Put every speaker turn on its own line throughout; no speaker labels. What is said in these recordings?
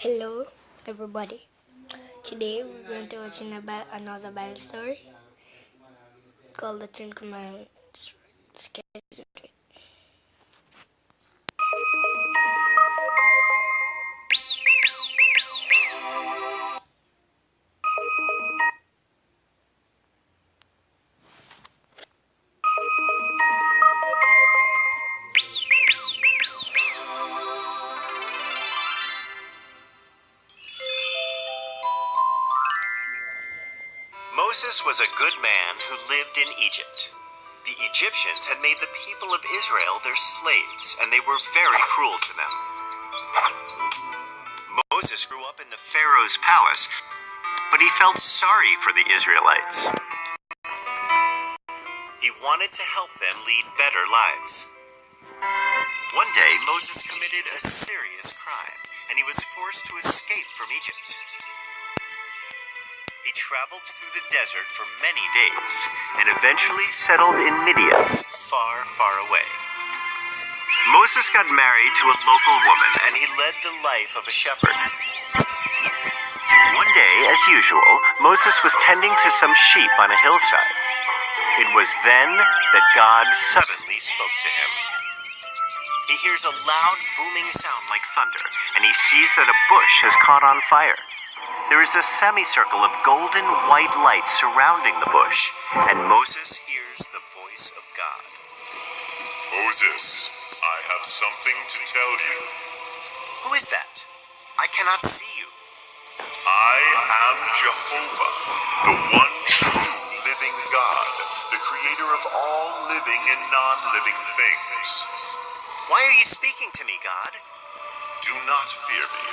Hello, everybody. Today we're going to watch another Bible story called the Ten Commandments. Let's get into it.
Moses was a good man who lived in Egypt. The Egyptians had made the people of Israel their slaves, and they were very cruel to them. Moses grew up in the Pharaoh's palace, but he felt sorry for the Israelites. He wanted to help them lead better lives. One day, Moses committed a serious crime, and he was forced to escape from Egypt. He traveled through the desert for many days and eventually settled in Midian, far, far away. Moses got married to a local woman and he led the life of a shepherd. One day, as usual, Moses was tending to some sheep on a hillside. It was then that God suddenly spoke to him. He hears a loud booming sound like thunder, and he sees that a bush has caught on fire. There is a semicircle of golden white light surrounding the bush, and Moses hears the voice of God.
Moses, I have something to tell you.
Who is that? I cannot see you.
I am Jehovah, the one true living God, the creator of all living and non-living things.
Why are you speaking to me, God?
Do not fear me.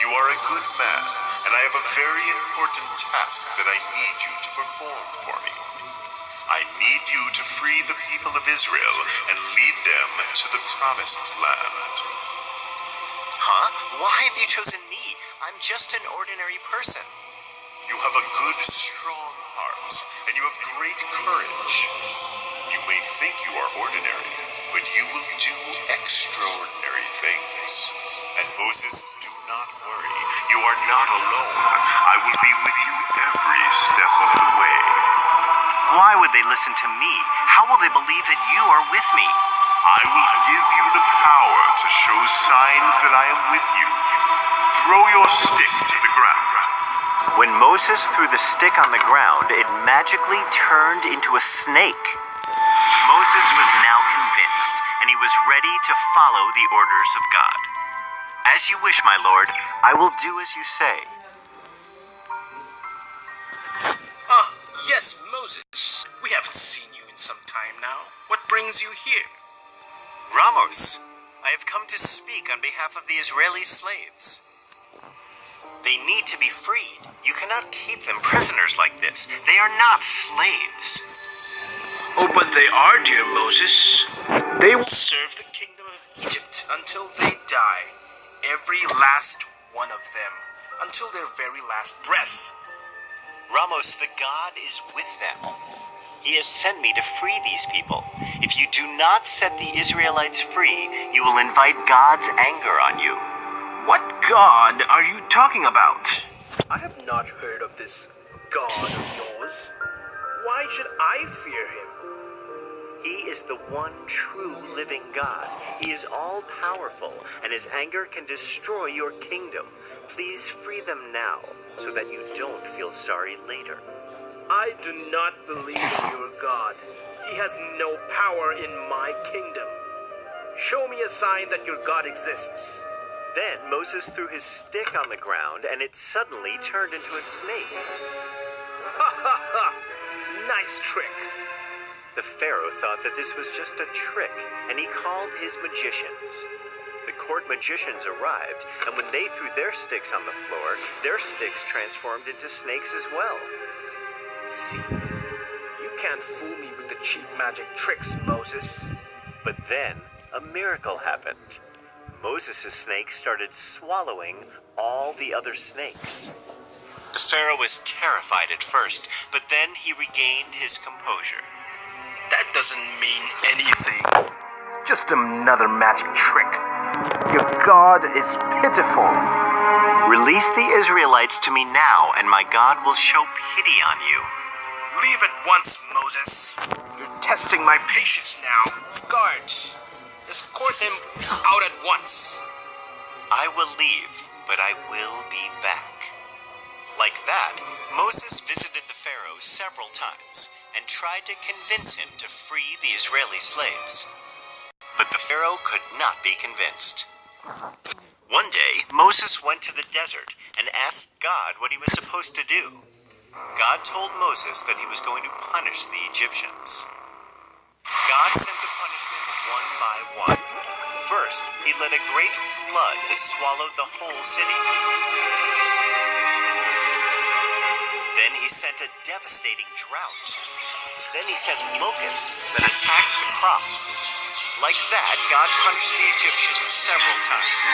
You are a good man, and I have a very important task that I need you to perform for me. I need you to free the people of Israel and lead them to the promised land.
Huh? Why have you chosen me? I'm just an ordinary person.
You have a good, strong heart, and you have great courage. You may think you are ordinary, but you will do extraordinary things. And Moses, do not worry. You are not alone. I will be with you every step of the way.
Why would they listen to me? How will they believe that you are with me?
I will give you the power to show signs that I am with you. Throw your stick to the ground.
When Moses threw the stick on the ground, it magically turned into a snake. Moses was now convinced, and he was ready to follow the orders of God. As you wish, my Lord, I will do as you say.
Yes, Moses. We haven't seen you in some time now. What brings you here?
Ramos, I have come to speak on behalf of the Israeli slaves. They need to be freed. You cannot keep them prisoners like this. They are not slaves.
Oh, but they are, dear Moses. They will serve the kingdom of Egypt until they die. Every last one of them. Until their very last breath.
Ramos, the God is with them. He has sent me to free these people. If you do not set the Israelites free, you will invite God's anger on you.
What God are you talking about? I have not heard of this God of yours. Why should I fear him?
He is the one true living God. He is all-powerful, and his anger can destroy your kingdom. Please free them now, so that you don't feel sorry later.
I do not believe in your God. He has no power in my kingdom. Show me a sign that your God exists.
Then Moses threw his stick on the ground, and it suddenly turned into a snake.
Ha ha ha! Nice trick.
The Pharaoh thought that this was just a trick, and he called his magicians. The court magicians arrived, and when they threw their sticks on the floor, their sticks transformed into snakes as well.
See, you can't fool me with the cheap magic tricks, Moses.
But then, a miracle happened. Moses' snake started swallowing all the other snakes. The Pharaoh was terrified at first, but then he regained his composure.
That doesn't mean anything. It's just another magic trick. Your God is pitiful.
Release the Israelites to me now, and my God will show pity on you.
Leave at once, Moses. You're testing my patience now. Guards, escort them out at once.
I will leave, but I will be back. Like that, Moses visited the Pharaoh several times and tried to convince him to free the Israeli slaves. But the Pharaoh could not be convinced. One day, Moses went to the desert and asked God what he was supposed to do. God told Moses that he was going to punish the Egyptians. God sent the punishments one by one. First, he let a great flood that swallowed the whole city. Then he sent a devastating drought. Then he sent locusts that attacked the crops. Like that, God punished the Egyptians several times.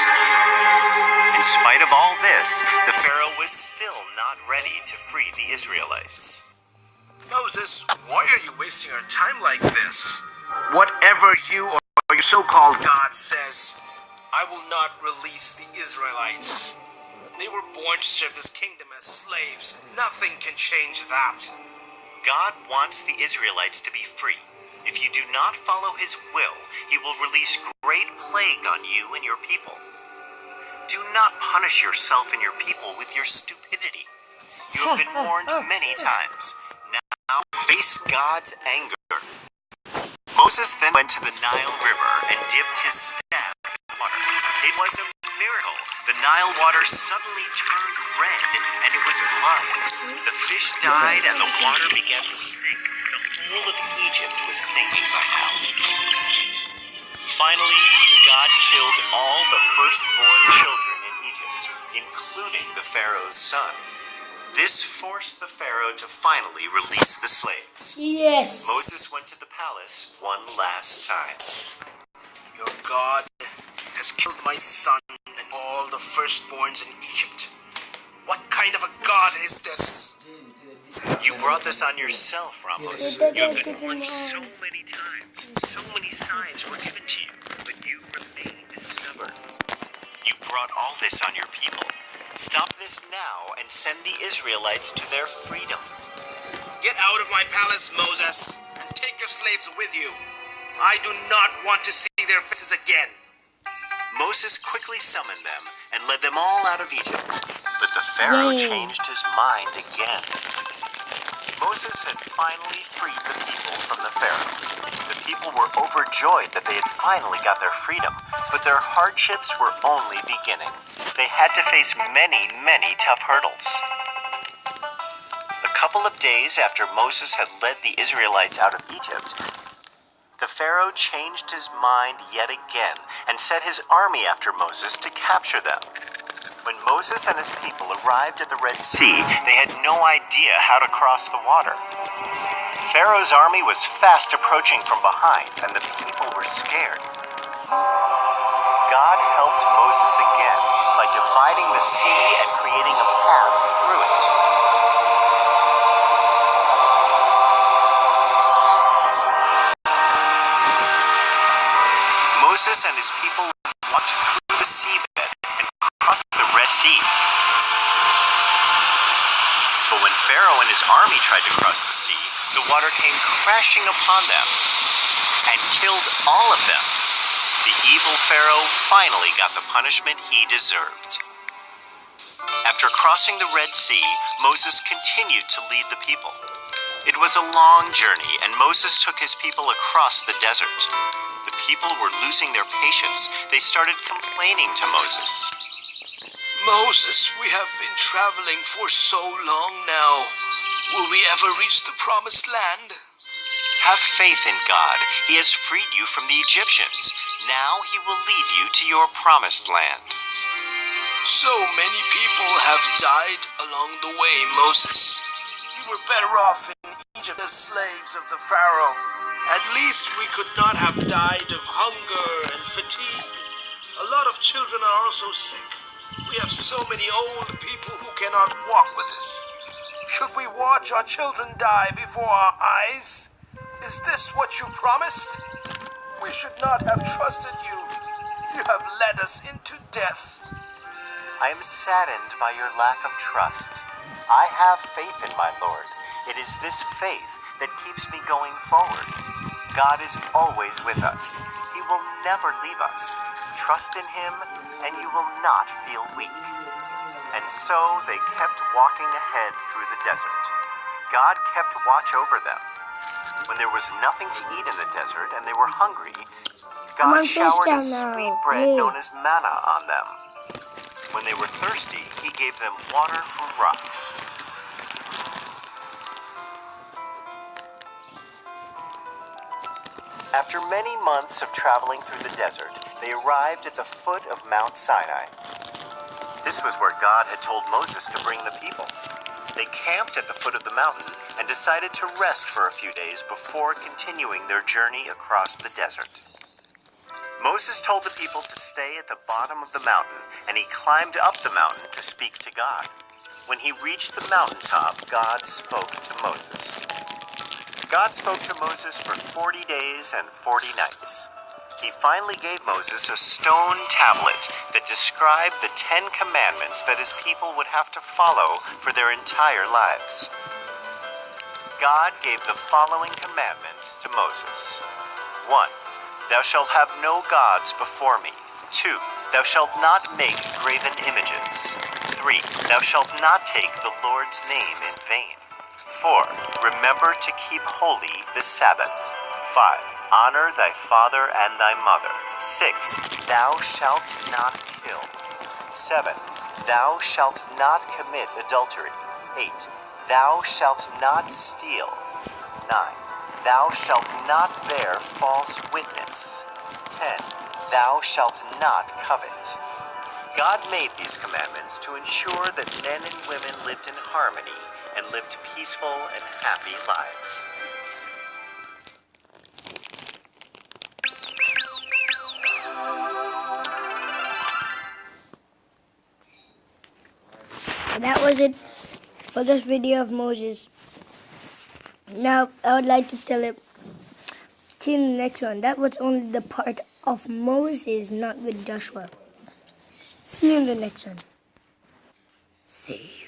In spite of all this, the Pharaoh was still not ready to free the Israelites.
Moses, why are you wasting our time like this? Whatever you or your so-called God says, I will not release the Israelites. They were born to serve this kingdom as slaves. Nothing can change that.
God wants the Israelites to be free. If you do not follow his will, he will release great plague on you and your people. Do not punish yourself and your people with your stupidity. You have been warned many times. Now face God's anger. Moses then went to the Nile River and dipped his staff in the water. It was a miracle. The Nile water suddenly turned red, and it was blood. The fish died, and the water began to stink. The whole of Egypt was stinking by now. Finally, God killed all the firstborn children in Egypt, including the Pharaoh's son. This forced the Pharaoh to finally release the slaves.
Yes.
Moses went to the palace one last time.
Your God has killed my son and all the firstborns in Egypt. What kind of a God is this?
You brought this on yourself, Ramos. You have been warned so many times. So many signs were given to you, but you remained stubborn. You brought all this on your people. Stop this now and send the Israelites to their freedom.
Get out of my palace, Moses, and take your slaves with you. I do not want to see their faces again.
Moses quickly summoned them and led them all out of Egypt. But the Pharaoh changed his mind again. Moses had finally freed the people from the Pharaoh. The people were overjoyed that they had finally got their freedom, but their hardships were only beginning. They had to face many, many tough hurdles. A couple of days after Moses had led the Israelites out of Egypt, the Pharaoh changed his mind yet again and set his army after Moses to capture them. When Moses and his people arrived at the Red Sea, they had no idea how to cross the water. Pharaoh's army was fast approaching from behind, and the people were scared. God helped Moses again by dividing the sea and creating a path through it. Moses and his people walked through the seabed and crossed the Red Sea. But when Pharaoh and his army tried to cross the sea, the water came crashing upon them and killed all of them. The evil Pharaoh finally got the punishment he deserved. After crossing the Red Sea, Moses continued to lead the people. It was a long journey, and Moses took his people across the desert. The people were losing their patience. They started complaining to Moses.
Moses, we have been traveling for so long now. Will we ever reach the promised land?
Have faith in God. He has freed you from the Egyptians. Now he will lead you to your promised land.
So many people have died along the way, Moses. We were better off in Egypt as slaves of the Pharaoh. At least we could not have died of hunger and fatigue. A lot of children are also sick. We have so many old people who cannot walk with us. Should we watch our children die before our eyes? Is this what you promised? We should not have trusted you. You have led us into death.
I am saddened by your lack of trust. I have faith in my Lord. It is this faith that keeps me going forward. God is always with us. He will never leave us. Trust in Him, and you will not feel weak." And so they kept walking ahead through the desert. God kept watch over them. When there was nothing to eat in the desert and they were hungry,
Come
God
on,
showered
touchdown
a sweet
now.
bread
Hey.
known as manna on them. When they were thirsty, He gave them water from rocks. After many months of traveling through the desert, they arrived at the foot of Mount Sinai. This was where God had told Moses to bring the people. They camped at the foot of the mountain and decided to rest for a few days before continuing their journey across the desert. Moses told the people to stay at the bottom of the mountain, and he climbed up the mountain to speak to God. When he reached the mountaintop, God spoke to Moses. God spoke to Moses for 40 days and 40 nights. He finally gave Moses a stone tablet that described the 10 commandments that his people would have to follow for their entire lives. God gave the following commandments to Moses. 1. Thou shalt have no gods before me. 2. Thou shalt not make graven images. 3. Thou shalt not take the Lord's name in vain. 4. Remember to keep holy the Sabbath. 5. Honor thy father and thy mother. 6. Thou shalt not kill. 7. Thou shalt not commit adultery. 8. Thou shalt not steal. 9. Thou shalt not bear false witness. 10. Thou shalt not covet. God made these commandments to ensure that men and women lived in harmony and lived peaceful and happy lives.
That was it for this video of Moses. Now, I would like to tell it to you in the next one. That was only the part of Moses, not with Joshua. See you in the next one. See you.